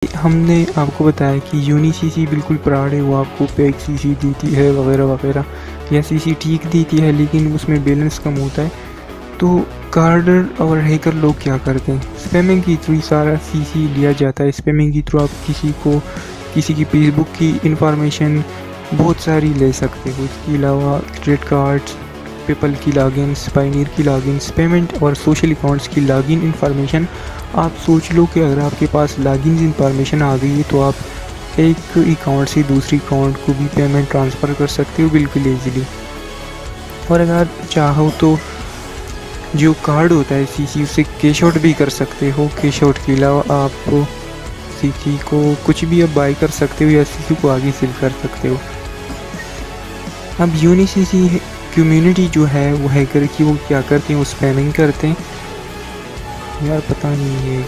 हमने आपको बताया कि यूनिसीसी बिल्कुल प्राउड है, वो आपको पेग सीसी देती है वगैरह वगैरह, या सीसी ठीक देती है लेकिन उसमें बैलेंस कम होता है। तो कार्डर और हैकर लोग क्या करते हैं, स्पैमिंग के थ्रू सारा सीसी लिया जाता है। स्पैमिंग के थ्रू आप किसी की फेसबुक की इंफॉर्मेशन बहुत सारी ले सकते हो। इसके अलावा क्रेडिट कार्ड्स, पेपल की लॉगिन्स, पायनियर की लॉगिन्स, पेमेंट और सोशल अकाउंट्स की लॉगिन इंफॉर्मेशन। आप सोच लो कि अगर आपके पास लॉगिन इंफॉर्मेशन आ गई है तो आप एक अकाउंट से दूसरी अकाउंट को भी पेमेंट ट्रांसफ़र कर सकते हो बिल्कुल ईजीली। और अगर चाहो तो जो कार्ड होता है सीसी, उससे कैश आउट भी कर सकते हो। कैश आउट के अलावा आप सीसी को कुछ भी अब बाई कर सकते हो या सीसी को आगे सेल कर सकते हो। अब यूनिसीसी कम्युनिटी जो है वो हैकर की, वो क्या करते हैं, वो स्पैमिंग करते हैं। यार पता नहीं ये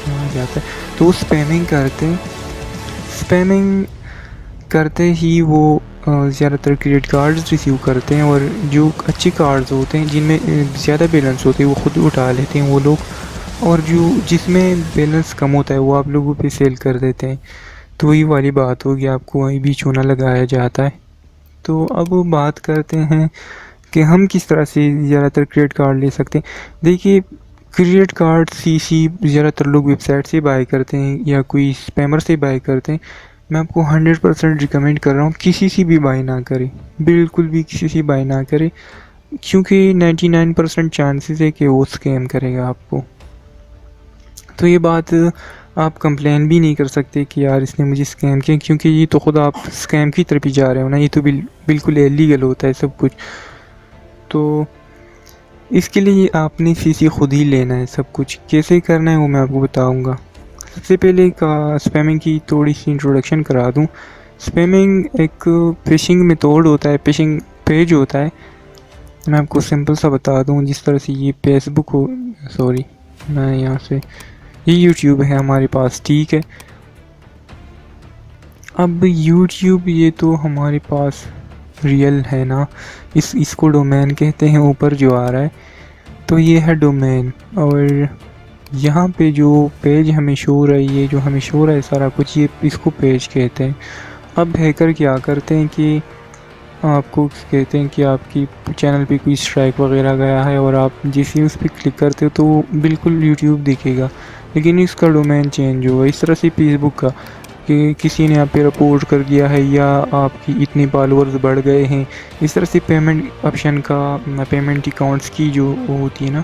क्या जाता है, तो वो स्पैमिंग करते हैं। स्पैमिंग करते ही वो ज़्यादातर क्रेडिट कार्ड्स रिसीव करते हैं, और जो अच्छे कार्ड्स होते हैं जिनमें ज़्यादा बैलेंस होते हैं वो खुद उठा लेते हैं वो लोग, और जो जिसमें बैलेंस कम होता है वो आप लोगों पे सेल कर देते हैं। तो वही वाली बात होगी, आपको वहीं भी चूना लगाया जाता है। तो अब बात करते हैं कि हम किस तरह से ज़्यादातर क्रेडिट कार्ड ले सकते हैं। देखिए, क्रेडिट कार्ड सीसी ज़्यादातर लोग वेबसाइट से बाय करते हैं या कोई स्पैमर से बाय करते हैं। मैं आपको 100% रिकमेंड कर रहा हूँ किसी से भी बाय ना करें, बिल्कुल भी किसी से बाय ना करें, क्योंकि 99% चांसेस है कि वो स्कैम करेगा आपको। तो ये बात आप कंप्लेन भी नहीं कर सकते कि यार इसने मुझे स्कैम किया, क्योंकि ये तो खुद आप स्कैम की तरफ ही जा रहे हो ना। ये तो बिल्कुल इलीगल होता है सब कुछ। तो इसके लिए आपने सीसी खुद ही लेना है। सब कुछ कैसे करना है वो मैं आपको बताऊंगा। सबसे पहले का स्पैमिंग की थोड़ी सी इंट्रोडक्शन करा दूं। स्पैमिंग एक फिशिंग मेथड होता है, फिशिंग पेज होता है। मैं आपको सिंपल सा बता दूं, जिस तरह से ये फेसबुक हो, सॉरी मैं यहाँ से, ये यूट्यूब है हमारे पास, ठीक है। अब यूट्यूब ये तो हमारे पास रियल है ना, इसको डोमेन कहते हैं ऊपर जो आ रहा है। तो ये है डोमेन, और यहाँ पे जो पेज हमें शो हो रही है, जो हमें शो हो रहा है सारा कुछ, ये इसको पेज कहते हैं। अब हैकर क्या करते हैं कि आपको कहते हैं कि आपकी चैनल पे कोई स्ट्राइक वगैरह गया है, और आप जैसे उस पर क्लिक करते हो तो बिल्कुल यूट्यूब दिखेगा, लेकिन इसका डोमेन चेंज होगा। इस तरह से फेसबुक का कि किसी ने आप पे रिपोर्ट कर दिया है, या आपकी इतनी फॉलोअर्स बढ़ गए हैं। इस तरह से पेमेंट ऑप्शन का, पेमेंट अकाउंट्स की जो वो होती है ना,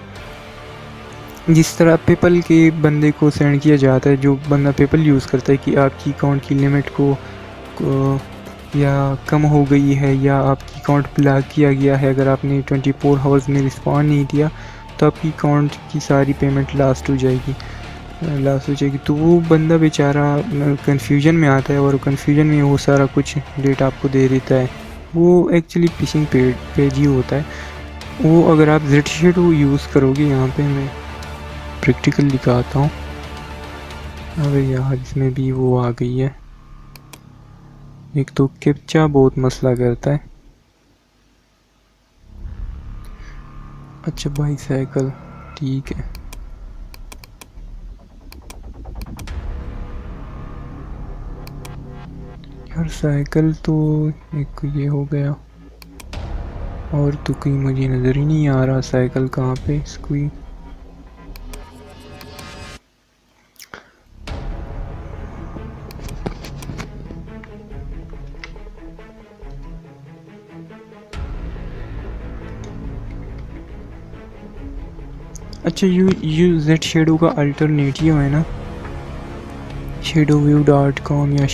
जिस तरह पेपल के बंदे को सेंड किया जाता है, जो बंदा पेपल यूज़ करता है कि आपकी अकाउंट की लिमिट को या कम हो गई है, या आपकी अकाउंट ब्लॉक किया गया है, अगर आपने 24 आवर्स में रिस्पॉन्ड नहीं दिया तो आपकी अकाउंट की सारी पेमेंट लास्ट हो जाएगी। तो वो बंदा बेचारा कन्फ्यूजन में आता है, और कन्फ्यूजन में वो सारा कुछ डेटा आपको दे देता है। वो एक्चुअली फिशिंग पेज ही होता है वो। अगर आप जेड यूज़ करोगे, यहाँ पे मैं प्रैक्टिकल दिखाता हूँ। अरे यार इसमें भी वो आ गई है। एक तो कैप्चा बहुत मसला करता है। अच्छा बाईसाइकिल, ठीक है। यार साइकिल तो एक ये हो गया, और तो कहीं मुझे नज़र ही नहीं आ रहा साइकिल कहाँ पे कोई। अच्छा यू जेड शेडो का अल्टरनेटिव है ना, shadowview.com या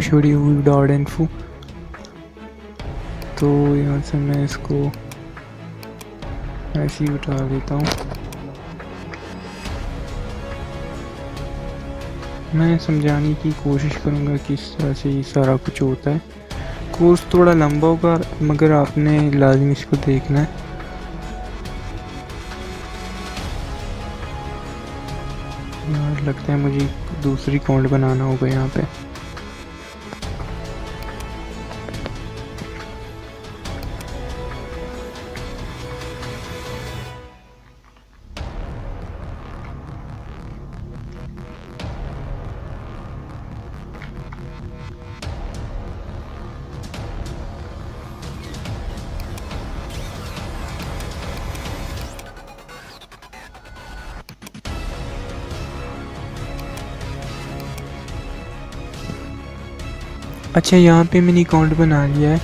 shadowview.info। तो यहाँ से मैं इसको ऐसे ही उठा देता हूँ। मैं समझाने की कोशिश करूँगा किस तरह से ये सारा कुछ होता है। कोर्स थोड़ा लंबा होगा, मगर आपने लाजमी इसको देखना है। यार लगता है मुझे दूसरी अकाउंट बनाना होगा यहाँ पे। अच्छा, यहाँ पे मैंने अकाउंट बना लिया है।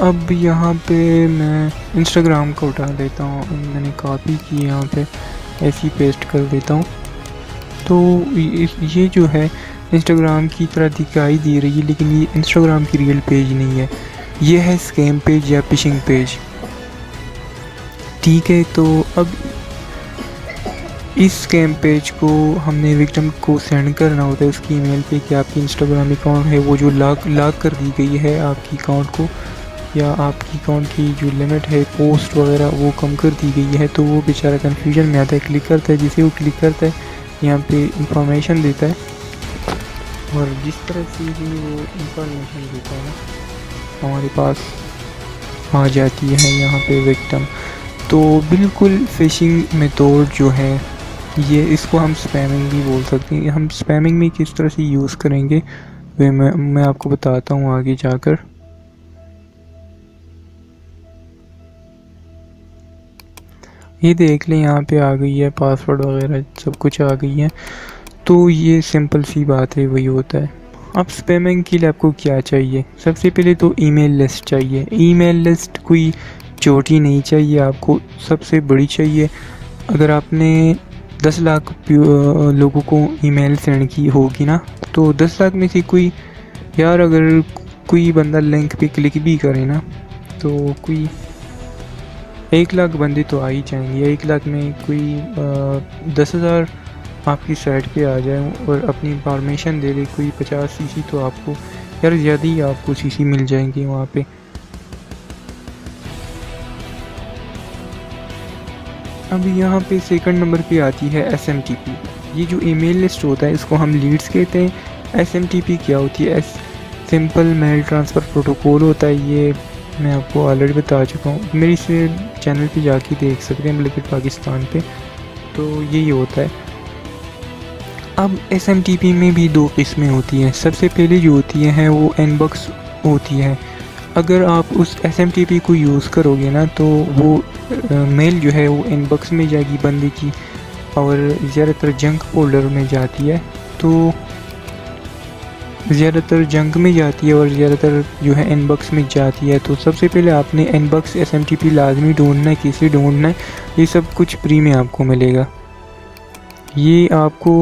अब यहाँ पे मैं इंस्टाग्राम को उठा लेता हूँ, मैंने कॉपी की यहाँ पे ऐसे ही पेस्ट कर देता हूँ। तो ये जो है इंस्टाग्राम की तरह दिखाई दे रही है, लेकिन ये इंस्टाग्राम की रियल पेज नहीं है, ये है स्कैम पेज या फिशिंग पेज। ठीक है, तो अब इस स्कैम पेज को हमने विक्टिम को सेंड करना होता है उसकी ईमेल पे कि आपकी इंस्टाग्राम अकाउंट है वो जो लॉक कर दी गई है आपकी अकाउंट को, या आपकी अकाउंट की जो लिमिट है पोस्ट वगैरह वो कम कर दी गई है। तो वो बेचारा कन्फ्यूजन में आता है, क्लिक करता है, जिसे वो क्लिक करता है यहाँ पे इंफॉर्मेशन देता है, और जिस तरह से ही वो इंफॉर्मेशन देता है ना हमारे पास आ जाती है यहाँ पे विक्टिम। तो बिल्कुल फिशिंग मेथड जो है ये, इसको हम स्पैमिंग भी बोल सकते हैं। हम स्पैमिंग में किस तरह से यूज़ करेंगे वे मैं आपको बताता हूँ आगे जाकर। ये देख लें यहाँ पे आ गई है, पासवर्ड वगैरह सब कुछ आ गई है। तो ये सिंपल सी बात है, वही होता है। अब स्पैमिंग के लिए आपको क्या चाहिए? सबसे पहले तो ईमेल लिस्ट चाहिए। ईमेल लिस्ट कोई छोटी नहीं चाहिए, आपको सबसे बड़ी चाहिए। अगर आपने 10 लाख लोगों को ईमेल सेंड की होगी ना, तो 10 लाख में से कोई, यार अगर कोई बंदा लिंक पे क्लिक भी करे ना, तो कोई 1 लाख बंदे तो आ ही जाएंगे। 1 लाख में कोई 10,000 आपकी साइट पे आ जाए और अपनी इंफॉर्मेशन दे दे, कोई 50 सीसी, तो आपको यार ज़्यादा ही आपको सीसी मिल जाएंगे वहाँ पे। अब यहाँ पे सेकंड नंबर पे आती है SMTP। ये जो ईमेल लिस्ट होता है इसको हम लीड्स कहते हैं। SMTP क्या होती है? सिंपल मेल ट्रांसफ़र प्रोटोकॉल होता है। ये मैं आपको ऑलरेडी बता चुका हूँ, मेरी से चैनल पे जाके देख सकते हैं, मलिकेट पाकिस्तान पे। तो यही होता है। अब SMTP में भी 2 किस्में होती हैं। सबसे पहले जो होती है वो इनबॉक्स होती है। अगर आप उस SMTP को यूज़ करोगे ना, तो वो मेल जो है वो इनबॉक्स में जाएगी बंदे की, और ज़्यादातर जंक फोल्डर में जाती है। तो ज़्यादातर जंक में जाती है और ज़्यादातर जो है इनबॉक्स में जाती है। तो सबसे पहले आपने इनबॉक्स SMTP लाजमी ढूंढना है। कैसे ढूंढना है? ये सब कुछ फ्री में आपको मिलेगा। ये आपको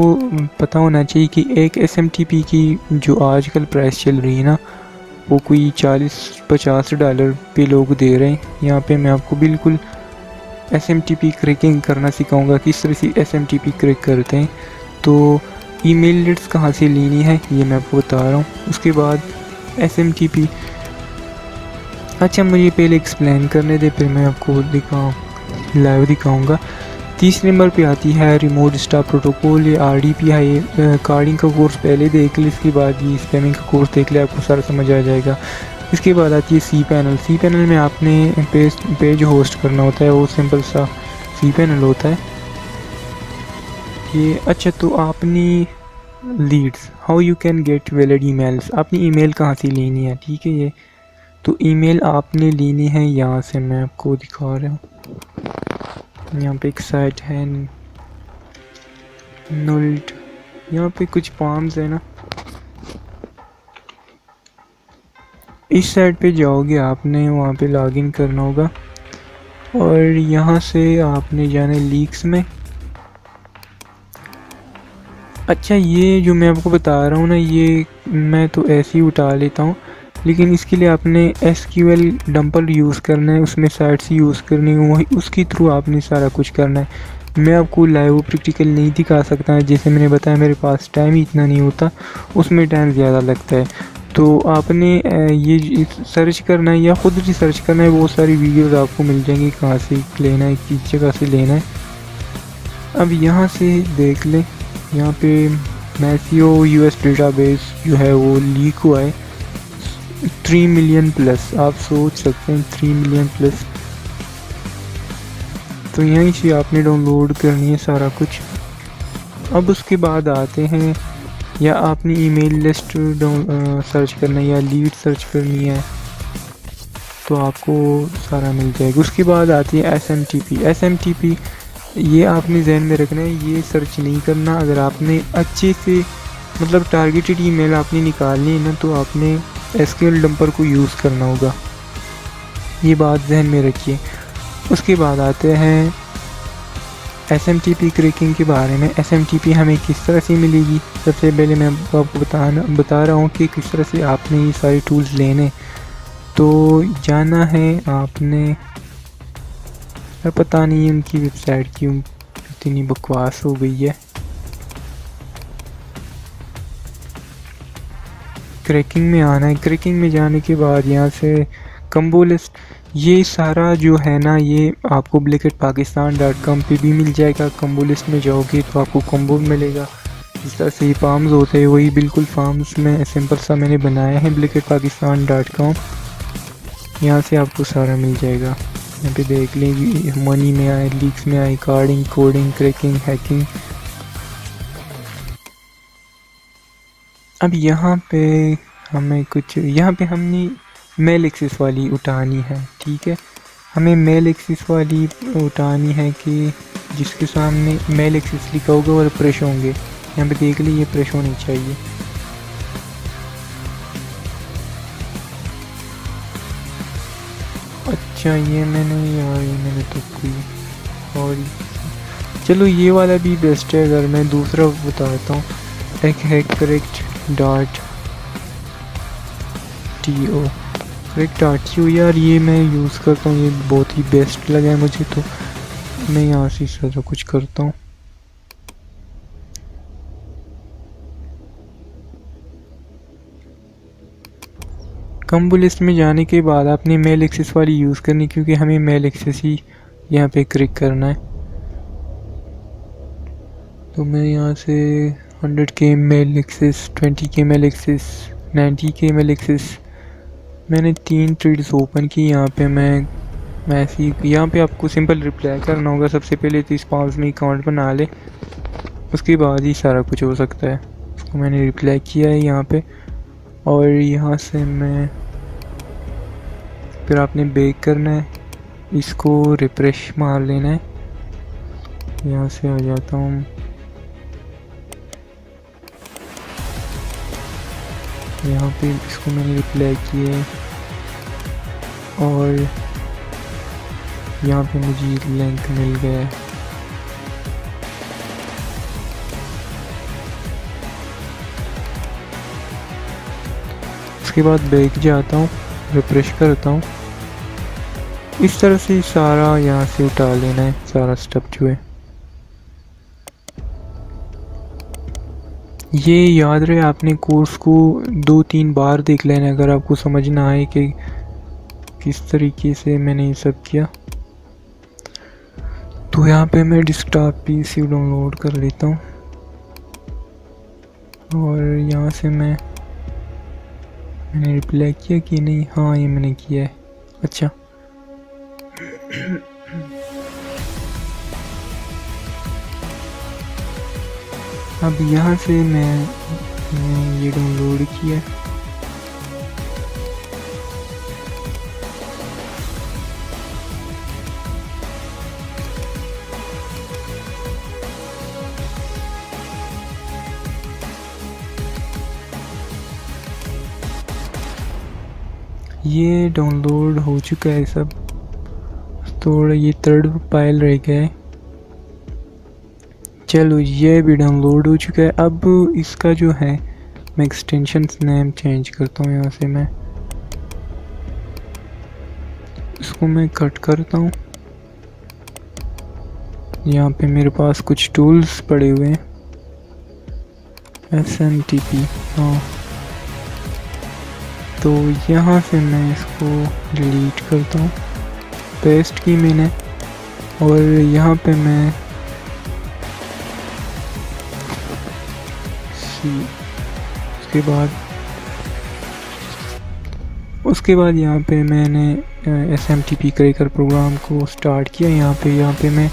पता होना चाहिए कि एक SMTP की जो आजकल प्राइस चल रही है ना, वो कोई $40-50 पे लोग दे रहे हैं। यहाँ पे मैं आपको बिल्कुल SMTP क्रैकिंग करना सिखाऊंगा, किस तरह से SMTP क्रैक करते हैं। तो ईमेल लिस्ट कहाँ से लेनी है ये मैं आपको बता रहा हूँ, उसके बाद SMTP। अच्छा, मुझे पहले एक्सप्लेन करने दे, फिर मैं आपको लाइव दिखाऊंगा। तीसरे नंबर पे आती है रिमोट स्टाफ प्रोटोकॉल, ये RDP है। ये कार्डिंग का कोर्स पहले देख ले, इसके बाद ये स्पैमिंग का कोर्स देख ले, आपको सारा समझ आ जाएगा। इसके बाद आती है cPanel। cPanel में आपने पेज होस्ट करना होता है, वो सिंपल सा cPanel होता है ये। अच्छा, तो आपने leads, how you can get valid emails, आपने ईमेल कहाँ से लेनी है? ठीक है, ये तो ईमेल आपने लेनी है यहाँ से, मैं आपको दिखा रहा हूँ। यहाँ पे एक साइट है नोल्ट, यहाँ पे कुछ फॉर्म्स है ना, इस साइट पे जाओगे आपने, वहाँ पे लॉगिन करना होगा, और यहाँ से आपने जाना लीक्स में। अच्छा, ये जो मैं आपको बता रहा हूँ ना, ये मैं तो ऐसे ही उठा लेता हूँ, लेकिन इसके लिए आपने SQL डंपर यूज़ करना है, उसमें साइट्स यूज़ करनी है, वही उसके थ्रू आपने सारा कुछ करना है। मैं आपको लाइव प्रैक्टिकल नहीं दिखा सकता, जैसे मैंने बताया मेरे पास टाइम ही इतना नहीं होता, उसमें टाइम ज़्यादा लगता है। तो आपने ये सर्च करना है या ख़ुद रिसर्च करना है, बहुत सारी वीडियोज़ आपको मिल जाएंगी कहाँ से लेना है, किस जगह से लेना है। अब यहाँ से देख लें, यहाँ पे मैसियो US डेटाबेस जो है वो लीक हुआ है 3 मिलियन प्लस, आप सोच सकते हैं 3 मिलियन प्लस। तो यहीं से आपने डाउनलोड करनी है सारा कुछ। अब उसके बाद आते हैं, या आपने ईमेल लिस्ट सर्च करना है या लीड सर्च करनी है, तो आपको सारा मिल जाएगा। उसके बाद आती है SMTP। ये आपने जहन में रखना है, ये सर्च नहीं करना। अगर आपने अच्छे से मतलब टारगेटेड ईमेल आपने निकालनी है ना, तो आपने एसक्यूएल डंपर को यूज़ करना होगा, ये बात जहन में रखिए। उसके बाद आते हैं SMTP क्रैकिंग के बारे में। SMTP हमें किस तरह से मिलेगी। सबसे पहले मैं आपको बता रहा हूँ कि किस तरह से आपने ये सारे टूल्स लेने। तो जाना है आपने, पता नहीं उनकी वेबसाइट क्यों इतनी बकवास हो गई है। क्रैकिंग में आना है। क्रैकिंग में जाने के बाद यहाँ से कम्बो लिस्ट, ये सारा जो है ना ये आपको blackhatpakistan.com पे भी मिल जाएगा। कम्बो लिस्ट में जाओगे तो आपको कम्बो मिलेगा। जिस तरह से फार्म्स होते हैं वही बिल्कुल फार्म्स में सिंपल सा मैंने बनाया है blackhatpakistan.com। यहाँ से आपको सारा मिल जाएगा। यहाँ पे देख लेंगे, मनी में आए, लीक्स में आए, कार्डिंग, कोडिंग, क्रैकिंग, हैकिंग। अब यहाँ पे हमें कुछ, यहाँ पे हमने मेल एक्सेस वाली उठानी है, ठीक है। हमें मेल एक्सेस वाली उठानी है कि जिसके सामने मेल एक्सेस लिखा होगा और प्रेस होंगे। यहाँ पे देख लीजिए, प्रेस होनी चाहिए। अच्छा ये मैंने तो कोई और, चलो ये वाला भी बेस्ट है। अगर मैं दूसरा बताता हूँ, एक है correct.to यार, ये मैं यूज़ करता हूँ, ये बहुत ही बेस्ट लगा है मुझे, तो मैं यहाँ से सारा कुछ करता हूँ। कम्बो लिस्ट में जाने के बाद आपने मेल एक्सेस वाली यूज़ करनी, क्योंकि हमें मेल एक्सेस ही यहाँ पे क्लिक करना है। तो मैं यहाँ से 100K mail access, 20K mail access, 90K mail access, मैंने 3 ट्रेड्स ओपन की। यहाँ पे मैं ऐसे ही, यहाँ पे आपको सिंपल रिप्लाई करना होगा। सबसे पहले तो इस पाउस में अकाउंट बना ले, उसके बाद ही सारा कुछ हो सकता है। उसको मैंने रिप्लाई किया है यहाँ पे, और यहाँ से मैं फिर आपने बेक करना है, इसको रिफ्रेश मार लेना है। यहाँ से आ जाता हूँ, यहाँ पे इसको मैंने रिप्लाई किया है, और यहाँ पे मुझे लिंक मिल गया है। उसके बाद बैक जाता हूँ, रिफ्रेश करता हूँ। इस तरह से सारा यहाँ से उठा लेना है, सारा स्टेप जो है। ये याद रहे, आपने कोर्स को 2-3 बार देख लेना है अगर आपको समझ ना आए कि किस तरीके से मैंने ये सब किया। तो यहाँ पे मैं डेस्कटॉप पीसी डाउनलोड कर लेता हूँ, और यहाँ से मैंने रिप्लाई किया कि नहीं, हाँ ये मैंने किया है। अच्छा अब यहाँ से मैं ये डाउनलोड किया। ये डाउनलोड हो चुका है सब, थोड़ा ये 3rd फाइल रह गया है। चलो ये भी डाउनलोड हो चुका है। अब इसका जो है मैं एक्सटेंशन नेम चेंज करता हूँ। यहाँ से मैं इसको मैं कट करता हूँ। यहाँ पे मेरे पास कुछ टूल्स पड़े हुए हैं, SMTP, हाँ। तो यहाँ से मैं इसको डिलीट करता हूँ, पेस्ट की मैंने, और यहाँ पे मैं उसके बाद यहाँ पे मैंने SMTP क्रैकर प्रोग्राम को स्टार्ट किया। यहाँ पे मैं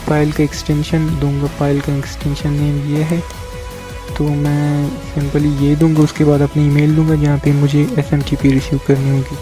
फाइल का एक्सटेंशन दूंगा। फाइल का एक्सटेंशन नेम ये है, तो मैं सिंपली ये दूंगा। उसके बाद अपनी ईमेल दूंगा जहाँ पे मुझे SMTP रिसीव करनी होगी।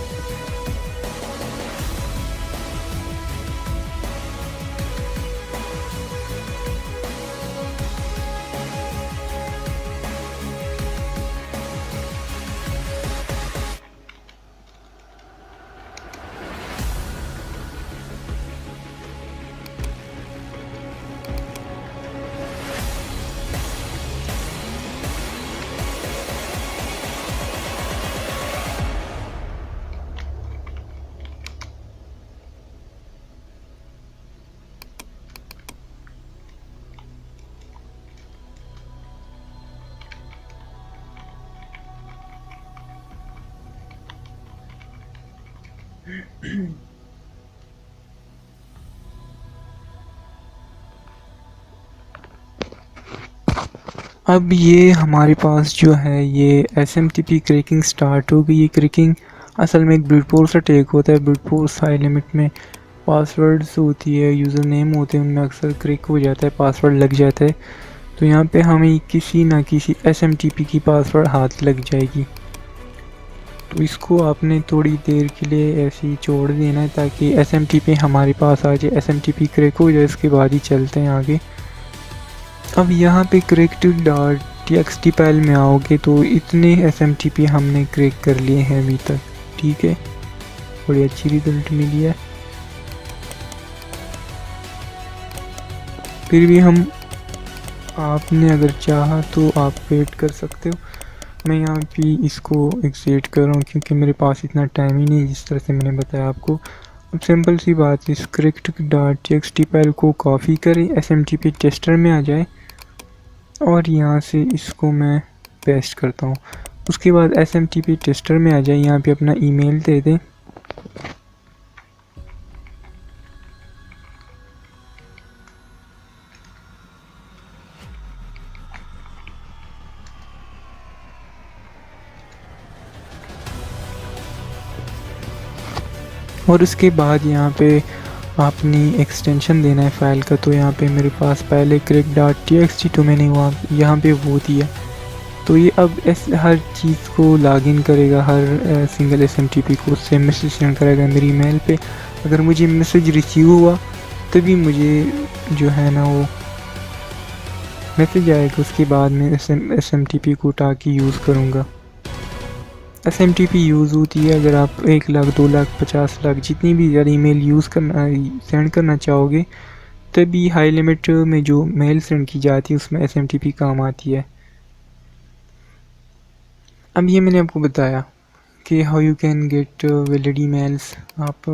अब ये हमारे पास जो है ये SMTP क्रैकिंग स्टार्ट हो गई। ये क्रैकिंग असल में एक ब्रूट फोर्स अटैक होता है। ब्रूट फोर्स हाई लिमिट में पासवर्ड्स होती है, यूज़र नेम होते हैं, उनमें अक्सर क्रैक हो जाता है, पासवर्ड लग जाता है। तो यहाँ पे हमें किसी ना किसी SMTP की पासवर्ड हाथ लग जाएगी। तो इसको आपने थोड़ी देर के लिए ऐसे ही छोड़ देना है ताकि SMTP हमारे पास आ जाए। SMTP क्रैक हो जाए, इसके बाद ही चलते हैं आगे। अब यहाँ पे cracked.txt फाइल में आओगे तो इतने SMTP हमने क्रैक कर लिए हैं अभी तक। ठीक है, बड़ी अच्छी रिजल्ट मिली है। फिर भी हम आपने अगर चाहा तो आप वेट कर सकते हो। मैं यहाँ पे इसको एग्जिट कर रहा हूँ क्योंकि मेरे पास इतना टाइम ही नहीं, जिस तरह से मैंने बताया आपको। अब सिंपल सी बात है, इस cracked.txt फाइल को कॉपी करें, SMTP टेस्टर में आ जाए और यहाँ से इसको मैं पेस्ट करता हूँ। उसके बाद SMTP टेस्टर में आ जाए, यहाँ पे अपना ईमेल दे दें। और उसके बाद यहाँ पे आपने एक्सटेंशन देना है फ़ाइल का। तो यहाँ पे मेरे पास पहले cracked.txt तो मैंने वहाँ यहाँ पे वो दिया। तो ये अब हर चीज़ को लॉगिन करेगा, हर सिंगल SMTP को उससे मैसेज सेंड करेगा मेरी ईमेल पे। अगर मुझे मैसेज रिसीव हुआ तभी मुझे जो है ना वो मैसेज आएगा। उसके बाद मैं SMTP को उठा के यूज़ करूँगा। SMTP यूज़ होती है अगर आप 1 लाख 2 लाख 50 लाख जितनी भी ज़्यादा ईमेल यूज़ करना सेंड करना चाहोगे, तभी हाई लिमिट में जो मेल सेंड की जाती है उसमें SMTP काम आती है। अब ये मैंने आपको बताया कि how you can get valid emails. आप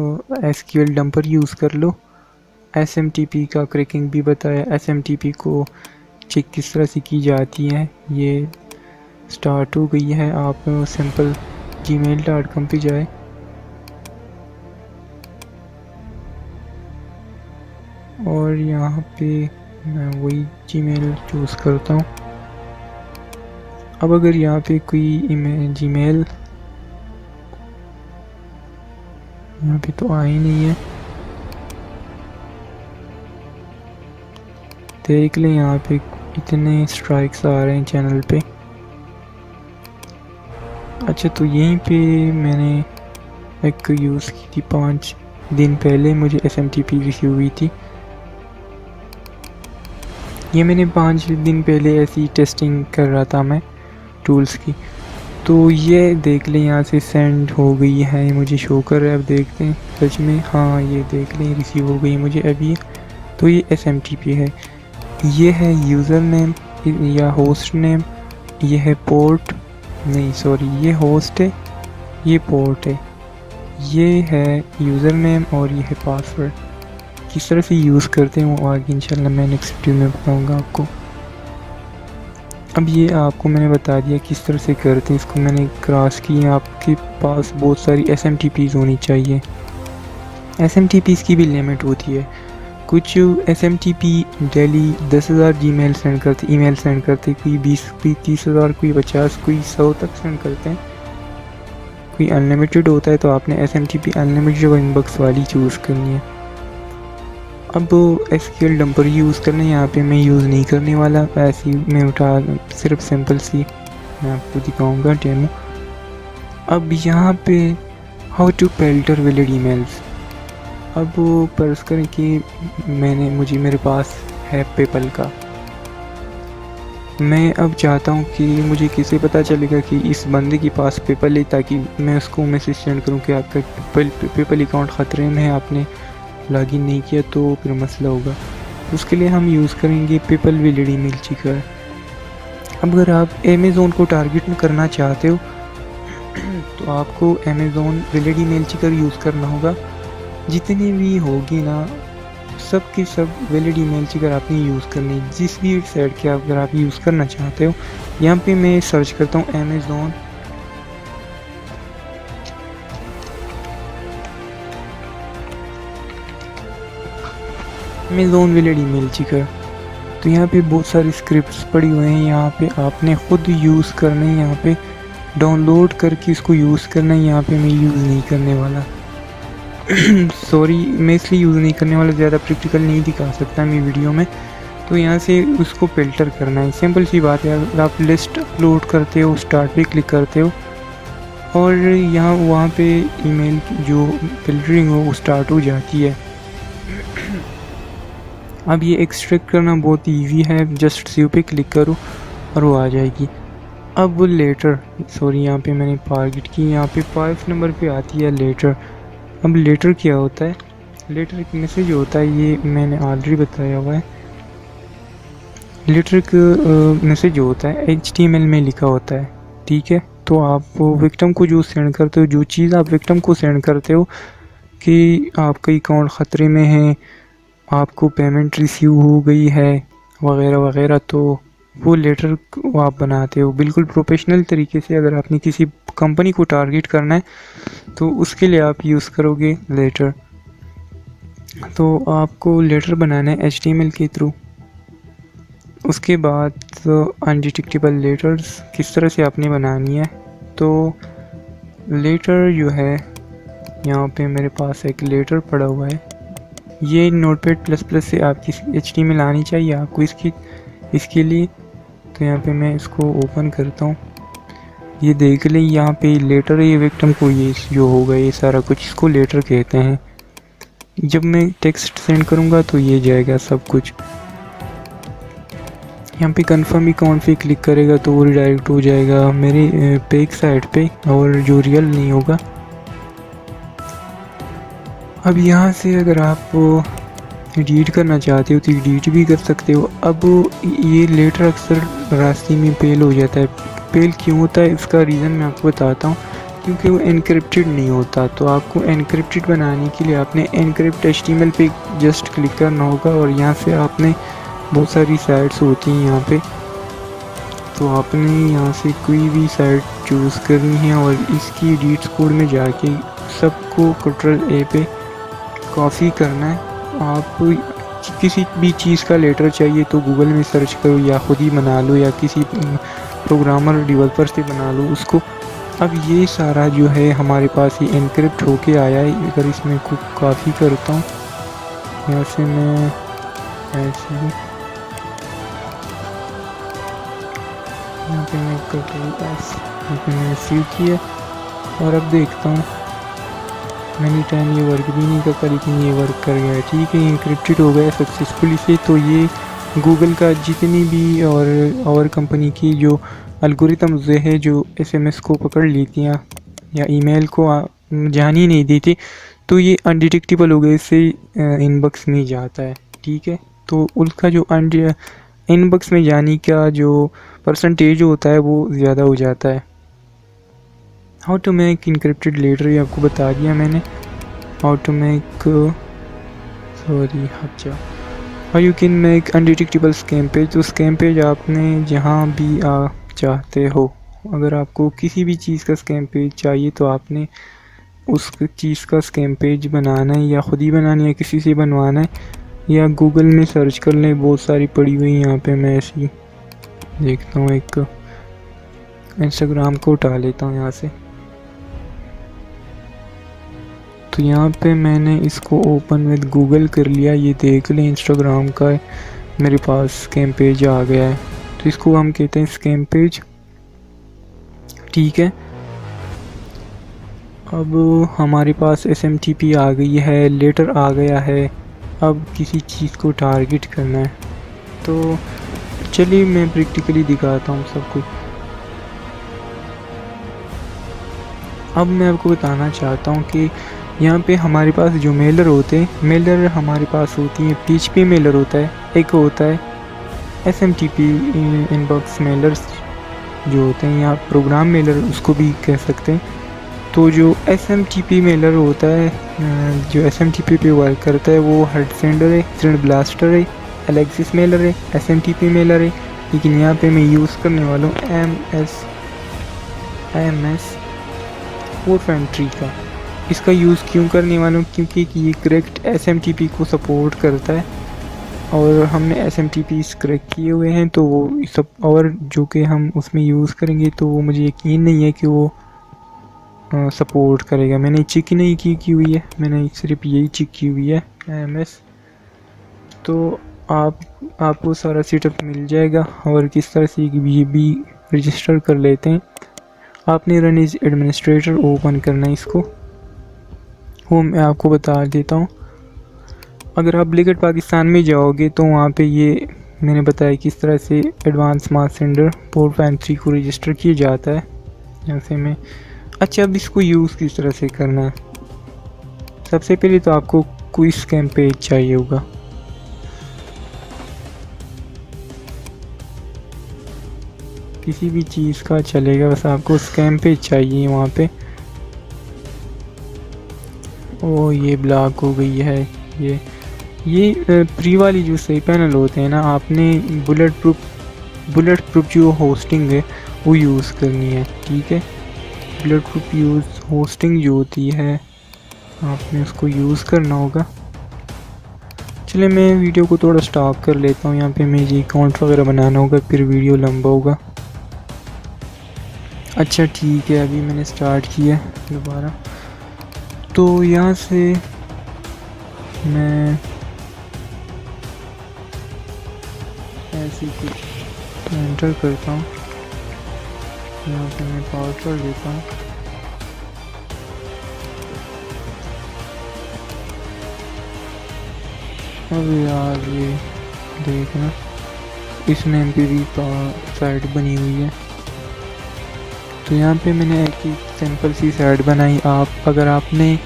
SQL डंपर यूज़ कर लो। SMTP का क्रैकिंग भी बताया, SMTP को चेक किस तरह से की जाती है। ये स्टार्ट हो गई है। आप सिंपल gmail.com पे जाए और यहाँ पे मैं वही जीमेल चूज़ करता हूँ। अब अगर यहाँ पे कोई जीमेल यहाँ पे तो आई नहीं है, देख लें यहाँ पे इतने स्ट्राइक्स आ रहे हैं चैनल पे। अच्छा, तो यहीं पे मैंने एक यूज़ की थी 5 दिन पहले, मुझे SMTP रिसीव हुई थी। ये मैंने 5 दिन पहले ऐसी टेस्टिंग कर रहा था मैं टूल्स की। तो ये देख लें यहाँ से सेंड हो गई है, मुझे शो कर रहा है। अब देखते हैं सच में, हाँ ये देख लें रिसीव हो गई मुझे अभी। तो ये SMTP है, ये है यूज़र नेम या होस्ट नेम, ये है पोर्ट, नहीं सॉरी ये होस्ट है, ये पोर्ट है, ये है यूज़र नेम और ये है पासवर्ड। किस तरह से यूज़ करते हैं वो आगे इंशाल्लाह मैं नेक्स्ट वीडियो में बताऊंगा आपको। अब ये आपको मैंने बता दिया किस तरह से करते हैं, इसको मैंने क्रॉस किया। आपके पास बहुत सारी SMTPs होनी चाहिए। SMTPs की भी लिमिट होती है। कुछ SMTP डेली 10,000 ईमेल सेंड करते, कोई 20, कोई 30,000, कोई 50, कोई 100 तक सेंड करते हैं। कोई अनलिमिटेड होता है तो आपने SMTP अनलिमिटेड व इनबॉक्स वाली चूज़ करनी है। अब SQL डंपर यूज़ करना है, यहाँ पे मैं यूज़ नहीं करने वाला, ऐसे ही मैं उठा सिर्फ सिंपल सी मैं आपको दिखाऊंगा डेमो। अब यहाँ पे how to filter valid emails. अब फर्ज करें कि मेरे पास है पेपल का, मैं अब चाहता हूँ कि मुझे किसे पता चलेगा कि इस बंदे के पास पेपल है, ताकि मैं उसको मैसेज सेंड करूँ कि आपका पेपल अकाउंट ख़तरे में है, आपने लॉगिन नहीं किया तो फिर मसला होगा। उसके लिए हम यूज़ करेंगे पेपल वैलिड ईमेल चेकर। अब अगर आप अमेज़ोन को टारगेट में करना चाहते हो तो आपको Amazon valid email checker use करना होगा। जितने भी होगी ना सब की सब वैलिड ईमेल चेकर आपने यूज़ करनी, जिस भी साइट के अगर आप यूज़ करना चाहते हो। यहाँ पे मैं सर्च करता हूँ अमेज़ोन विलेट ईमेल चेकर। तो यहाँ पे बहुत सारी स्क्रिप्ट्स पड़ी हुए हैं, यहाँ पे आपने ख़ुद यूज़ करना है, यहाँ पे डाउनलोड करके इसको यूज़ करना है। यहाँ पे मैं यूज़ नहीं करने वाला सॉरी, मैं इसलिए यूज़ नहीं करने वाला, ज़्यादा प्रैक्टिकल नहीं दिखा सकता मैं वीडियो में। तो यहाँ से उसको फ़िल्टर करना है, सिंपल सी बात है। अगर आप लिस्ट अपलोड करते हो, स्टार्ट पे क्लिक करते हो और यहाँ वहाँ पे ईमेल की जो फ़िल्टरिंग हो वो स्टार्ट हो जाती है। अब ये एक्सट्रैक्ट करना बहुत इजी है, जस्ट सेव पे क्लिक करो और वो आ जाएगी। अब लेटर, सॉरी यहाँ पे मैंने टारगेट की, यहाँ पे 5 नंबर पे आती है लेटर। अब लेटर क्या होता है? लेटर एक मैसेज होता है, ये मैंने ऑलरेडी बताया हुआ है। लेटर का मैसेज होता है HTML में लिखा होता है, ठीक है। तो आप विक्टिम को जो सेंड करते हो, जो चीज़ आप विक्टिम को सेंड करते हो कि आपका अकाउंट ख़तरे में है, आपको पेमेंट रिसीव हो गई है वगैरह वगैरह, तो वो लेटर को आप बनाते हो बिल्कुल प्रोफेशनल तरीके से। अगर आपने किसी कंपनी को टारगेट करना है तो उसके लिए आप यूज़ करोगे लेटर। तो आपको लेटर बनाना है HTML के थ्रू। उसके बाद अनडिटेक्टेबल लेटर्स किस तरह से आपने बनानी है, तो लेटर जो है, यहाँ पे मेरे पास एक लेटर पड़ा हुआ है, ये Notepad++ से आपकी HTML आनी चाहिए आपको इसके लिए। तो यहाँ पे मैं इसको ओपन करता हूँ, ये देख लें, यहाँ पे लेटर है, ये विक्टिम को ये जो होगा ये सारा कुछ, इसको लेटर कहते हैं। जब मैं टेक्स्ट सेंड करूँगा तो ये जाएगा सब कुछ। यहाँ पे कंफर्म अकाउंट पे क्लिक करेगा तो वो रिडायरेक्ट हो जाएगा मेरे पेक साइट पे, और जो रियल नहीं होगा। अब यहाँ से अगर आप एडिट करना चाहते हो तो एडिट भी कर सकते हो। अब ये लेटर अक्सर रास्ते में फेल हो जाता है। फेल क्यों होता है इसका रीज़न मैं आपको बताता हूँ, क्योंकि वो एनक्रिप्टेड नहीं होता। तो आपको एनक्रिप्टेड बनाने के लिए आपने एनक्रिप्ट HTML पे जस्ट क्लिक करना होगा, और यहाँ से आपने बहुत सारी साइट्स होती हैं यहाँ पे, तो आपने यहाँ से कोई भी साइट चूज़ करनी है और इसकी एडिट्स कोड में जाके सबको Ctrl+A पे कॉपी करना है। आप किसी भी चीज़ का लेटर चाहिए तो गूगल में सर्च करो, या ख़ुद ही बना लो, या किसी प्रोग्रामर डेवलपर से बना लो उसको। अब ये सारा जो है हमारे पास ही एनक्रिप्ट होके आया है। अगर इसमें को कॉपी करता हूँ यहाँ से, मैं ऐसे ही यहाँ पे मैं Ctrl+S यहाँ पे मैंने सेव किया, और अब देखता हूँ मैंने टाइम ये वर्क भी नहीं करता, लेकिन ये वर्क कर गया, ठीक है, इंक्रिप्टेड हो गया सक्सेसफुली से। तो ये गूगल का जितनी भी और कंपनी की जो एल्गोरिथम्स है जो SMS को पकड़ लेती हैं या ईमेल को जान ही नहीं देती, तो ये अनडिटेक्टेबल हो गए, इससे इनबॉक्स में जाता है, ठीक है। तो उसका जो इनबॉक्स में जाने का जो परसेंटेज होता है वो ज़्यादा हो जाता है। How to make encrypted letter ये आपको बता दिया मैंने। How to make how you can make undetectable scam page. तो स्कैम पेज आपने जहाँ भी चाहते हो, अगर आपको किसी भी चीज़ का स्कैम पेज चाहिए तो आपने उस चीज़ का स्कैम पेज बनाना है, या ख़ुद ही बनाना है, या किसी से बनवाना है, या गूगल में सर्च कर लें, बहुत सारी पड़ी हुई यहाँ पे। मैं ऐसी देखता हूँ, एक इंस्टाग्राम को उठा लेता हूँ यहाँ से। तो यहाँ पे मैंने इसको ओपन विद गूगल कर लिया, ये देख लें इंस्टाग्राम का मेरे पास स्कैम पेज आ गया है। तो इसको हम कहते हैं स्कैम पेज, ठीक है। अब हमारे पास SMTP आ गई है, लेटर आ गया है। अब किसी चीज़ को टारगेट करना है, तो चलिए मैं प्रैक्टिकली दिखाता हूँ सब कुछ। अब मैं आपको बताना चाहता हूँ कि यहाँ पे हमारे पास जो मेलर होते हैं, मेलर हमारे पास होती हैं, PHP मेलर होता है, एक होता है SMTP इनबॉक्स मेलर्स जो होते हैं, या प्रोग्राम मेलर उसको भी कह सकते हैं। तो जो SMTP मेलर होता है, जो SMTP पे वर्क करता है, वो हेड सेंडर है, सेंड ब्लास्टर है, एलेक्सिस मेलर है, SMTP मेलर है। लेकिन यहाँ पे मैं यूज़ करने वाला हूँ IMS 453 का। इसका यूज़ क्यों करने वाला हूँ, क्योंकि ये करेक्ट SMTP को सपोर्ट करता है। और हमने SMTPs क्रैक किए हुए हैं, तो वो सब और जो कि हम उसमें यूज़ करेंगे तो वो मुझे यकीन नहीं है कि वो सपोर्ट करेगा। मैंने चेक ही नहीं की हुई है, मैंने सिर्फ यही चेक की हुई है MS। तो आपको सारा सेटअप मिल जाएगा और किस तरह से ये भी रजिस्टर कर लेते हैं। आपने रन एज एडमिनिस्ट्रेटर ओपन करना है इसको, वो मैं आपको बता देता हूँ। अगर आप ब्लिगेट पाकिस्तान में जाओगे तो वहाँ पे ये मैंने बताया किस तरह से एडवांस मास सेंडर 453 को रजिस्टर किया जाता है। यहाँ से मैं अच्छा, अब इसको यूज़ किस तरह से करना है। सबसे पहले तो आपको क्विज कैंप पेज चाहिए होगा। किसी भी चीज़ का चलेगा, बस आपको स्कैम पेज चाहिए वहाँ पे। ओ ये ब्लॉक हो गई है। ये प्री वाली जो सही पैनल होते हैं ना, आपने बुलेट प्रूफ जो होस्टिंग है वो यूज़ करनी है, ठीक है। बुलेट प्रूफ होस्टिंग जो होती है आपने उसको यूज़ करना होगा। चलिए मैं वीडियो को थोड़ा स्टॉप कर लेता हूँ, यहाँ पे मुझे अकाउंट वगैरह बनाना होगा, फिर वीडियो लंबा होगा। अच्छा ठीक है, अभी मैंने स्टार्ट किया दोबारा। तो यहाँ से मैं ऐसे कुछ एंटर करता हूँ, यहाँ पे मैं पासवर्ड देता हूँ। अब यार ये देखना, इसमें MPV साइट बनी हुई है, तो यहाँ पे मैंने एक ही सिंपल सी साइट बनाई। अगर आपने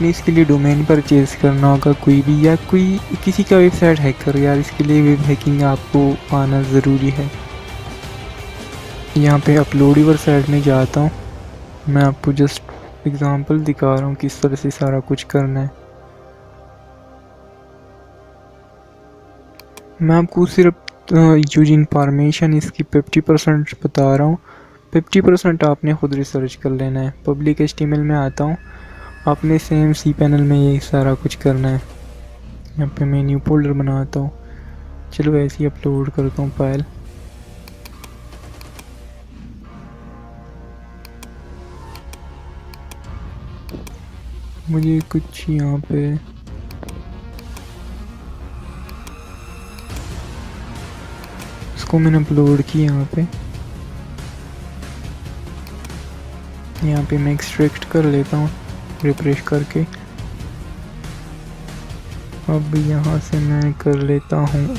इसके लिए डोमेन परचेज करना होगा कोई भी, या कोई किसी का वेबसाइट हैक कर, यार इसके लिए वेब हैकिंग आपको आना ज़रूरी है। यहाँ पे अपलोड यूर साइट में जाता हूँ, मैं आपको जस्ट एग्जांपल दिखा रहा हूँ किस तरह से सारा कुछ करना है। मैं आपको सिर्फ यूज इन्फॉर्मेशन इसकी 50% बता रहा हूँ, 50% आपने खुद रिसर्च कर लेना है। पब्लिक HTML में आता हूँ, आपने सेम cPanel में ये सारा कुछ करना है। यहाँ पे मैं न्यू फोल्डर बनाता हूँ, चलो ऐसे ही अपलोड करता हूँ फाइल। मुझे कुछ यहाँ पे इसको मैंने अपलोड किया यहाँ पे मैं एक्सट्रैक्ट कर लेता हूँ रिफ्रेश करके। अब यहाँ से मैं कर लेता हूँ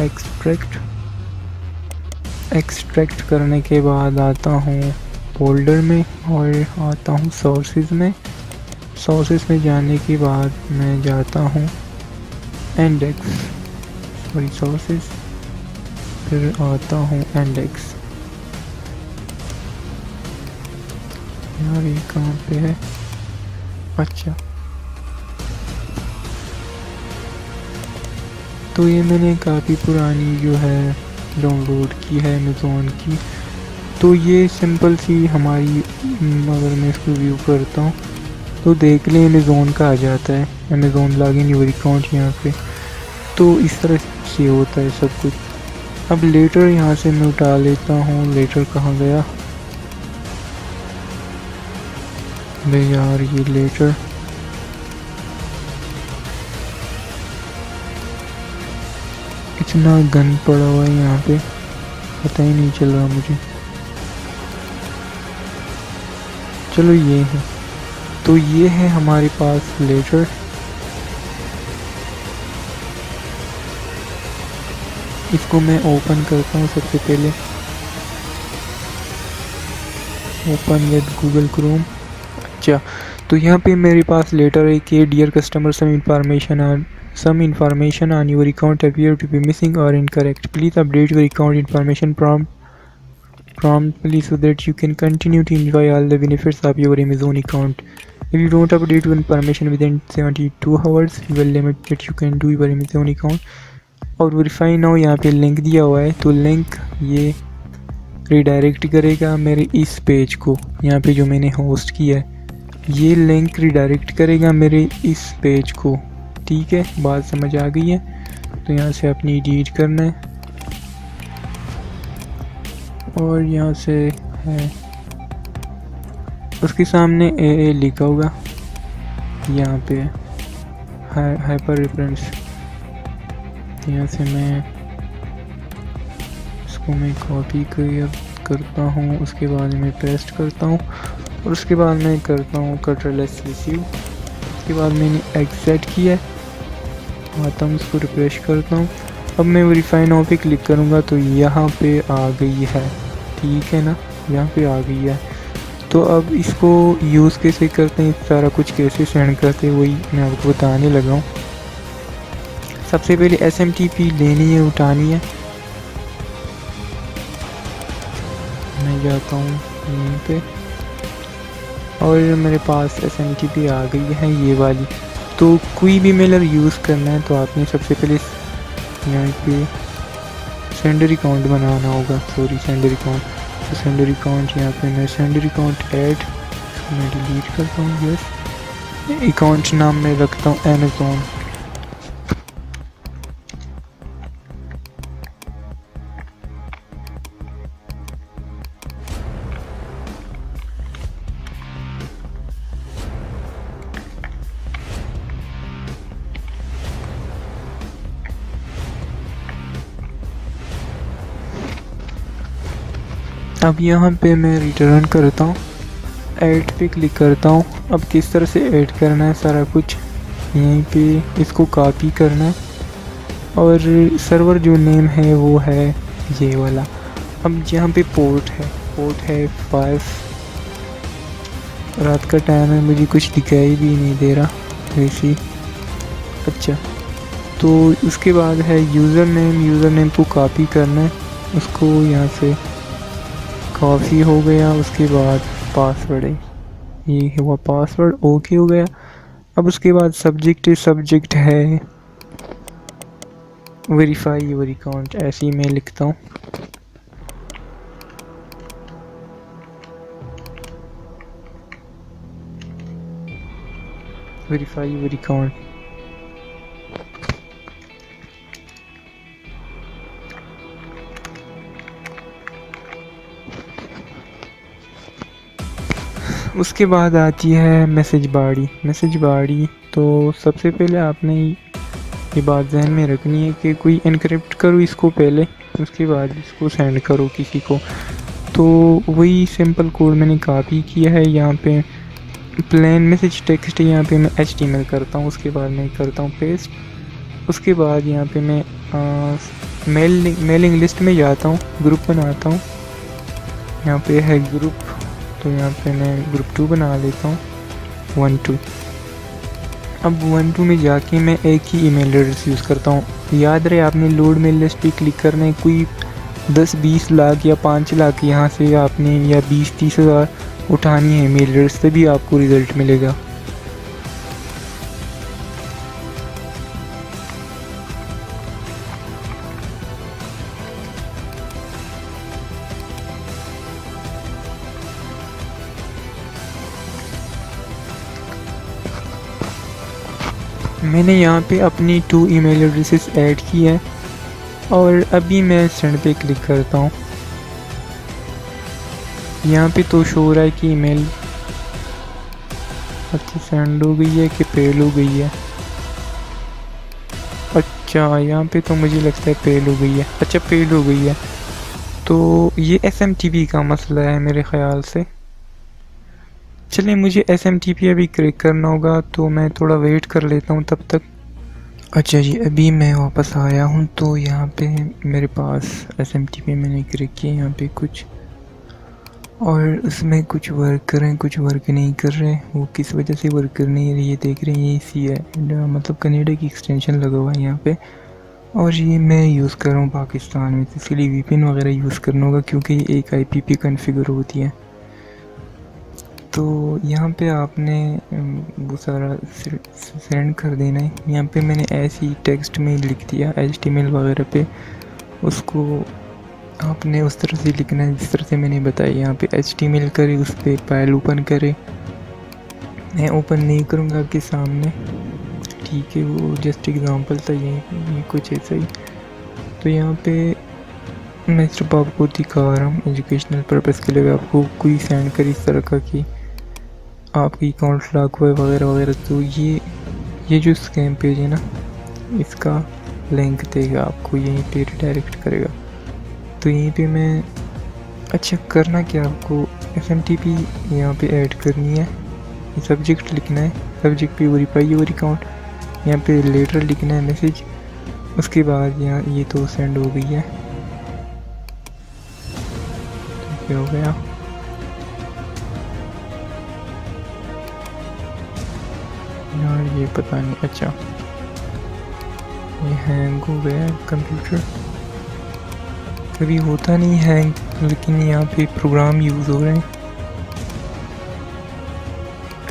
एक्सट्रैक्ट करने के बाद आता हूँ फोल्डर में और आता हूँ सोर्सेज में जाने के बाद मैं जाता हूँ इंडेक्स रिसोर्सेज, फिर आता हूँ इंडेक्स। यार ये कहाँ पे है, अच्छा तो ये मैंने काफ़ी पुरानी जो है डाउनलोड की है अमेज़ोन की। तो ये सिंपल सी हमारी, अगर मैं इसको व्यू करता हूँ तो देख लें अमेज़ोन का आ जाता है, अमेज़ोन लॉगिन योर अकाउंट यहाँ पे। तो इस तरह से होता है सब कुछ। अब लेटर यहाँ से मैं उठा लेता हूँ, लेटर कहाँ गया, अरे यार ये लेटर इतना गन पड़ा हुआ है यहाँ पे, पता ही नहीं चल रहा मुझे। चलो ये है, तो ये है हमारे पास लेटर। इसको मैं ओपन करता हूँ सबसे पहले, ओपन विद गूगल क्रोम। अच्छा तो यहाँ पे मेरे पास लेटर है कि dear customer some information on your account appear to be missing or incorrect. Please update your account information promptly so that you can continue to enjoy all the benefits of your Amazon account. If you don't update your information within 72 hours, you will limit that you can do your Amazon account. और verify now यहाँ पे link दिया हुआ है, तो link ये redirect करेगा मेरे इस पेज को, यहाँ पे जो मैंने होस्ट किया है ये लिंक रिडायरेक्ट करेगा मेरे इस पेज को। ठीक है, बात समझ आ गई है। तो यहाँ से अपनी एडिट करना है और यहाँ से है उसके सामने ए लिखा होगा, यहाँ पे हाइपर रेफरेंस। यहाँ से मैं इसको मैं कॉपी करता हूँ, उसके बाद मैं पेस्ट करता हूँ और उसके बाद मैं करता हूँ Ctrl+S रिसीव। उसके बाद मैंने एग्जिट किया है, आता हूँ इसको रिफ्रेश करता हूँ। अब मैं वेरीफाई नाउ पे क्लिक करूँगा तो यहाँ पे आ गई है, ठीक है ना, यहाँ पे आ गई है। तो अब इसको यूज़ कैसे करते हैं, सारा कुछ कैसे सेंड करते हैं, वही मैं आपको बताने लगा हूँ। सबसे पहले SMTP लेनी है, उठानी है। मैं जाता हूँ यहीं पे और मेरे पास SMTP आ गई है ये वाली। तो कोई भी मेलर यूज़ करना है तो आपने सबसे पहले यहाँ पे सेंडर अकाउंट बनाना होगा, सेंडर अकाउंट। तो सेंडर अकाउंट यहाँ पे मैं सेंडर अकाउंट ऐड मैं डिलीट करता हूँ। यस, अकाउंट नाम मैं रखता हूँ अमेज़ॉन। अब यहाँ पे मैं रिटर्न करता हूँ, ऐड पे क्लिक करता हूँ। अब किस तरह से ऐड करना है सारा कुछ यहीं पे इसको कॉपी करना है और सर्वर जो नेम है वो है ये वाला। अब यहाँ पे पोर्ट है 5। रात का टाइम है, मुझे कुछ दिखाई भी नहीं दे रहा वैसे। अच्छा, तो उसके बाद है यूज़र नेम को कॉपी करना है, उसको यहाँ से कॉपी हो गया। उसके बाद पासवर्ड है, ये हुआ पासवर्ड, ओके हो गया। अब उसके बाद सब्जेक्ट है वेरीफाई योर अकाउंट, ऐसे ही मैं लिखता हूँ। Verify your account. उसके बाद आती है मैसेज बाड़ी। तो सबसे पहले आपने ये बात ध्यान में रखनी है कि कोई एनक्रिप्ट करो इसको पहले, उसके बाद इसको सेंड करो किसी को। तो वही सिंपल कोड मैंने कॉपी किया है। यहाँ पे प्लेन मैसेज टेक्स्ट यहाँ पे मैं HTML करता हूँ, उसके बाद मैं करता हूँ पेस्ट। उसके बाद यहाँ पे मैं मेलिंग लिस्ट में जाता हूँ, ग्रुप बनाता हूँ। यहाँ पे है ग्रुप, तो यहाँ पे मैं ग्रुप 2 बना लेता हूँ 1-2। अब 1-2 में जाके मैं एक ही ईमेल एड्रेस यूज़ करता हूँ। याद रहे आपने लोड मेल लिस्ट पे क्लिक करना है, कोई 10-20 लाख या 5 लाख यहाँ से आपने या 20-30 हज़ार उठानी है मेल एड्रेस से भी आपको रिज़ल्ट मिलेगा। मैंने यहाँ पे अपनी 2 ईमेल एड्रेसेस ऐड की है और अभी मैं सेंड पे क्लिक करता हूँ। यहाँ पे तो शो हो रहा है कि ईमेल अच्छा सेंड हो गई है कि फेल हो गई है। अच्छा, यहाँ पे तो मुझे लगता है फेल हो गई है। अच्छा, फेल हो गई है, तो ये SMTP का मसला है मेरे ख़्याल से। चलिए, मुझे SMTP अभी क्रैक करना होगा तो मैं थोड़ा वेट कर लेता हूँ तब तक। अच्छा जी, अभी मैं वापस आया हूँ तो यहाँ पे मेरे पास SMTP मैंने क्रैक किया यहाँ पे कुछ, और उसमें कुछ वर्क कर रहे हैं, कुछ वर्क नहीं कर रहे हैं। वो किस वजह से वर्क कर नहीं रही है देख रहे हैं, ये इसी है, मतलब कनाडा की एक्सटेंशन लगा हुआ है यहाँ पे। और ये मैं यूज़ कर रहा हूँ पाकिस्तान में, तो इसलिए VPN वगैरह यूज़ करना होगा क्योंकि ये एक IP पे कॉन्फ़िगर होती है। तो यहाँ पे आपने वो सारा सेंड कर देना है। यहाँ पे मैंने ऐसी टेक्स्ट में लिख दिया HTML वगैरह पे, उसको आपने उस तरह से लिखना है जिस तरह से मैंने बताया। यहाँ पे HTML करे, उस पर फाइल ओपन करे। मैं ओपन नहीं करूँगा आपके सामने, ठीक है, वो जस्ट एग्जांपल था, ये कुछ ऐसा ही। तो यहाँ पे मैं सिर्फ आपको दिखा रहा हूँ एजुकेशनल पर्पज़ के लिए। आपको कोई सेंड कर इस तरह का कि आपकी अकाउंट लॉक हुआ है वगैरह वगैरह, तो ये जो स्कैम पेज है ना, इसका लिंक देगा आपको, यहीं पे रिडायरेक्ट करेगा। तो यहीं पे मैं अच्छा करना क्या, आपको SMTP यहाँ पे ऐड करनी है, सब्जेक्ट लिखना है, सब्जेक्ट पे वेरीफाई योर अकाउंट, यहाँ पे लेटर लिखना है मैसेज। उसके बाद यहाँ ये तो सेंड हो गई है, तो क्या हो गया, यार ये पता नहीं, अच्छा ये हैंग हो गया कंप्यूटर। कभी होता नहीं हैंग, लेकिन यहाँ पे प्रोग्राम यूज़ हो रहे हैं,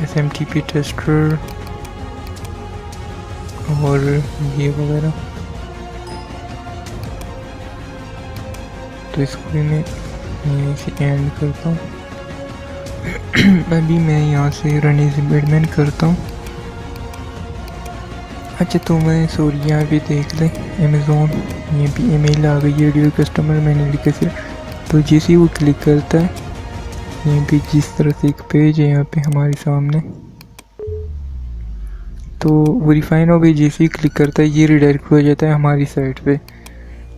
SMTP टेस्टर और ये वगैरह। तो इसको भी मैं यहीं से एंड करता हूँ। अभी मैं यहाँ से रन एज एडमिन करता हूँ। अच्छा, तो मैं सॉरी यहाँ पे देख लें अमेज़ोन, ये भी ईमेल आ गई है डियर कस्टमर, मैंने लिखा से। तो जैसे वो क्लिक करता है, यहाँ पे जिस तरह से एक पेज है यहाँ पे हमारे सामने, तो वेरीफाई नाउ पे जैसे ही क्लिक करता है ये रिडायरेक्ट हो जाता है हमारी साइट पे।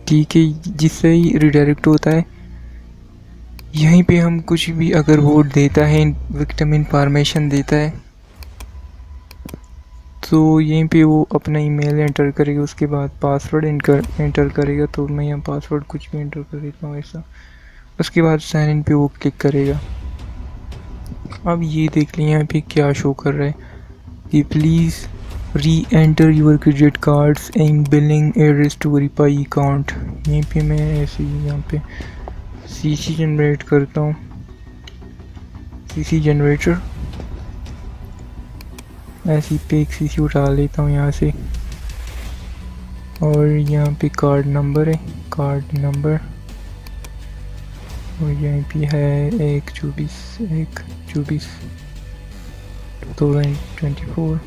ठीक है, जिससे ही रिडायरेक्ट होता है, यहीं पे हम कुछ भी अगर वो देता है, विक्टिम इन्फॉर्मेशन देता है, तो यहीं पे वो अपना ईमेल एंटर करेगा, उसके बाद पासवर्ड एंटर करेगा। तो मैं यहाँ पासवर्ड कुछ भी एंटर कर देता हूँ ऐसा। उसके बाद साइन इन पे वो क्लिक करेगा। अब ये देख लें यहाँ पे क्या शो कर रहा है कि please reenter your credit cards and billing address to verify account. यहीं पे मैं ऐसे ही यहाँ पे CC जनरेट करता हूँ, CC जनरेटर, ऐसे पे एक CC उठा लेता हूँ यहाँ से। और यहाँ पे कार्ड नंबर है, कार्ड नंबर, और यहाँ पे है 1/24/1/24 2024,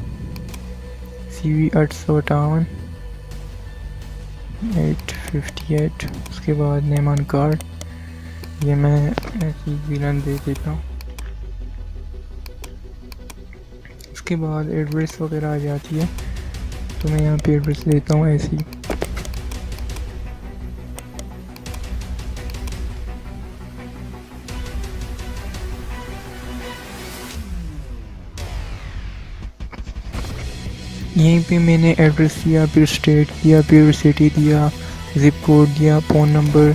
CV 858 858। उसके बाद नेम ऑन कार्ड, ये मैं ऐसी विलन दे देता हूँ। उसके बाद एड्रेस वगैरह आ जाती है, तो मैं यहाँ पे एड्रेस लेता हूँ ऐसी। यहीं पे मैंने एड्रेस दिया, फिर स्टेट दिया, फिर सिटी दिया, ज़िप कोड दिया, फ़ोन नंबर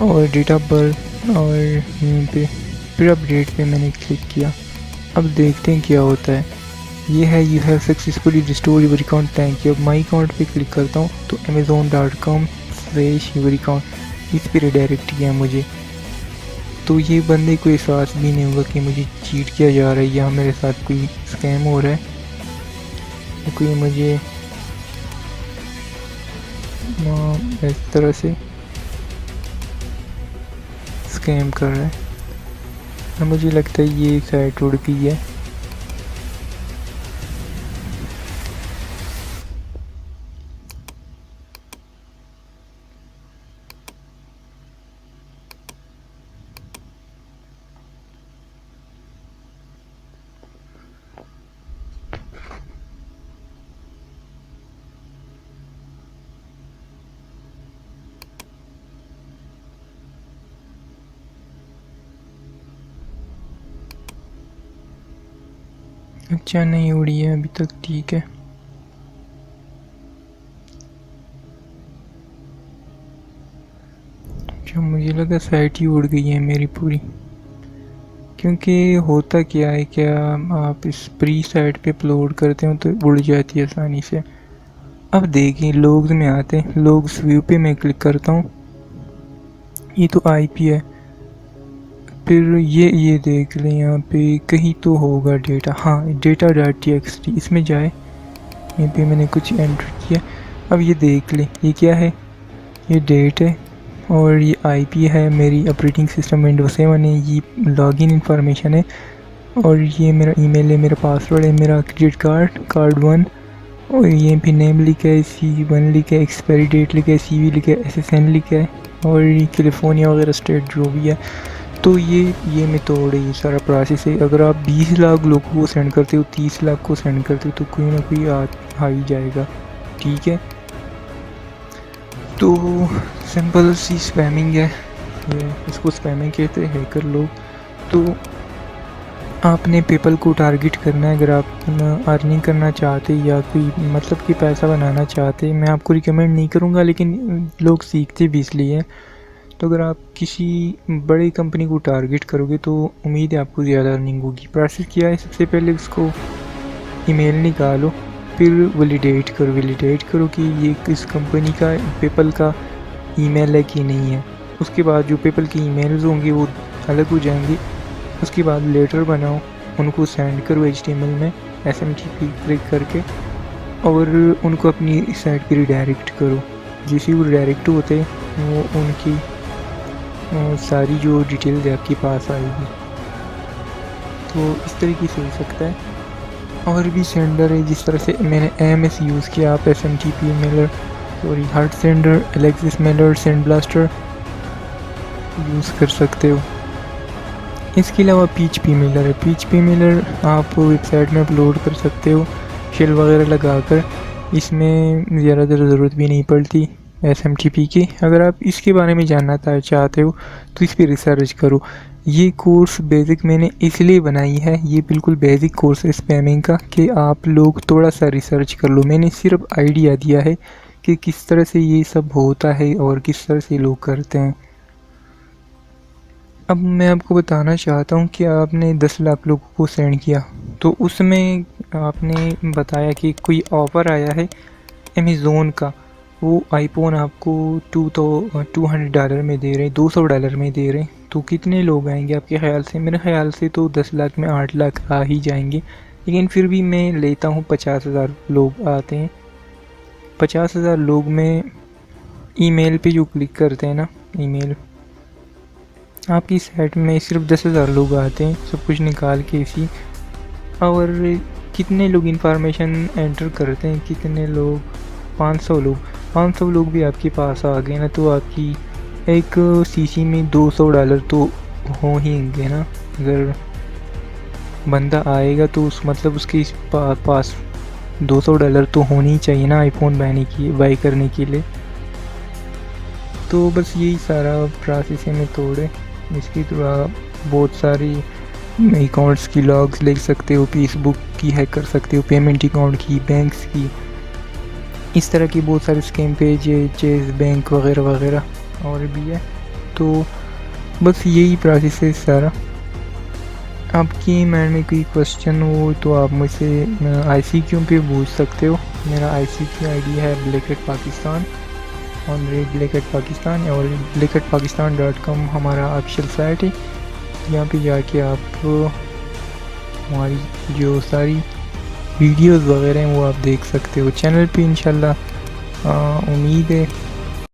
और डेट ऑफ बर्थ, और यहीं पे फिर अपडेट पे मैंने क्लिक किया। अब देखते हैं क्या होता है। ये है you have successfully restore your account, thank you. अब माई अकाउंट पे क्लिक करता हूँ तो amazon.com/योर अकाउंट, इस पर रिडायरेक्ट किया मुझे। तो ये बंदे को एहसास भी नहीं होगा कि मुझे चीट किया जा रहा है या मेरे साथ कोई स्कैम हो रहा है, कोई मुझे इस तरह से स्कैम कर रहा है। अब मुझे लगता है ये साइट उड़ गई है। अच्छा, नहीं उड़ी है अभी तक, ठीक है। अच्छा, मुझे लगा साइट ही उड़ गई है मेरी पूरी, क्योंकि होता क्या है, क्या आप इस प्री साइट पे अपलोड करते हो तो उड़ जाती है आसानी से। अब देखिए लॉग्स में आते हैं, लॉग्स व्यू पे मैं क्लिक करता हूँ, ये तो IP है। फिर ये देख लें यहाँ पे कहीं तो होगा डेटा, हाँ data.txt, इसमें जाए, यहाँ पे मैंने कुछ एंटर किया। अब ये देख लें ये क्या है, ये डेट है और ये IP है, मेरी ऑपरेटिंग सिस्टम Windows 7 है, ये लॉगिन इंफॉर्मेशन है, और ये मेरा ईमेल है, मेरा पासवर्ड है, मेरा क्रेडिट कार्ड 1, और ये भी नेम लिखा है, C1 लिखा है, एक्सपायरी डेट लिखा है, CV लिखा है, SSN लिखा है और कैलिफोर्निया वगैरह स्टेट जो भी है। तो ये मेथड है, ये सारा प्रोसेस है। अगर आप 20 लाख लोगों को सेंड करते हो, 30 लाख को सेंड करते हो तो कोई ना कोई आ ही जाएगा, ठीक है। तो सिंपल सी स्पैमिंग है ये, इसको स्पैमिंग कहते हैं हैकर लोग। तो आपने पेपल को टारगेट करना है अगर आप अर्निंग करना चाहते या कोई मतलब कि पैसा बनाना चाहते। मैं आपको रिकमेंड नहीं करूँगा, लेकिन लोग सीखते भी इसलिए हैं। तो अगर आप किसी बड़ी कंपनी को टारगेट करोगे तो उम्मीद है आपको ज़्यादा अर्निंग होगी। प्रोसेस क्या है, सबसे पहले उसको ईमेल निकालो, फिर वैलिडेट करो कि ये किस कंपनी का पेपल का ईमेल है कि नहीं है। उसके बाद जो पेपल की ईमेल्स होंगे वो अलग हो जाएंगे। उसके बाद लेटर बनाओ, उनको सेंड करो HTML में SMTP क्लिक करके और उनको अपनी साइट पर रिडायरेक्ट करो। जैसे वो रिडायरेक्ट होते वो उनकी सारी जो डिटेल्स आपके पास आएगी। तो इस तरीके से हो सकता है। और भी सेंडर है, जिस तरह से मैंने AMS यूज़ किया, आप SMTP Mailer heart sender, Alexis Mailer, send blaster use कर सकते हो। इसके अलावा PHP मेलर है। PHP मेलर आप वेबसाइट में अपलोड कर सकते हो शेल वगैरह लगाकर। इसमें ज़्यादातर ज़रूरत भी नहीं पड़ती SMTP की। अगर आप इसके बारे में जानना चाहते हो तो इस पर रिसर्च करो। ये कोर्स बेसिक मैंने इसलिए बनाई है, ये बिल्कुल बेसिक कोर्स है स्पैमिंग का, कि आप लोग थोड़ा सा रिसर्च कर लो। मैंने सिर्फ आइडिया दिया है कि किस तरह से ये सब होता है और किस तरह से लोग करते हैं। अब मैं आपको बताना चाहता हूँ कि आपने 10 लाख लोगों को सेंड किया, तो उसमें आपने बताया कि कोई ऑफ़र आया है अमेज़ोन का, वो आईफोन आपको $200 में दे रहे हैं, $200 में दे रहे हैं। तो कितने लोग आएंगे आपके ख़्याल से? मेरे ख़्याल से तो 10 लाख में 8 लाख आ ही जाएंगे, लेकिन फिर भी मैं लेता हूँ 50,000 लोग आते हैं। 50,000 लोग में ईमेल पे जो क्लिक करते हैं ना, ईमेल आपकी साइट में सिर्फ 10,000 लोग आते हैं, सब कुछ निकाल के इसी। और कितने लोग इंफॉर्मेशन एंटर करते हैं, कितने लोग? 500 लोग भी आपके पास आ गए ना, तो आपकी एक CC में $200 तो हो ही होंगे ना। अगर बंदा आएगा तो उस मतलब उसके पास $200 तो होनी ही चाहिए ना आईफोन बाई करने के लिए। तो बस यही सारा प्रोसेस में तोड़े। इसकी तो आप बहुत सारी अकाउंट्स की लॉग्स लिख सकते हो, फेसबुक की हैक कर सकते हो, पेमेंट अकाउंट की, बैंक्स की, इस तरह की बहुत सारे स्कैम पेज है, चेज़ बैंक वगैरह वगैरह और भी है। तो बस यही प्रोसेस है सारा। आपकी माइंड में कोई क्वेश्चन हो तो आप मुझसे ICQ पे पूछ सकते हो। मेरा ICQ ID है blackhatpakistan @blackhatpakistan और blackhatpakistan.com हमारा ऑफिशियल साइट है। यहाँ पे जाके आप हमारी जो सारी वीडियोस वगैरह हैं वो आप देख सकते हो। चैनल पे इंशाल्लाह उम्मीद है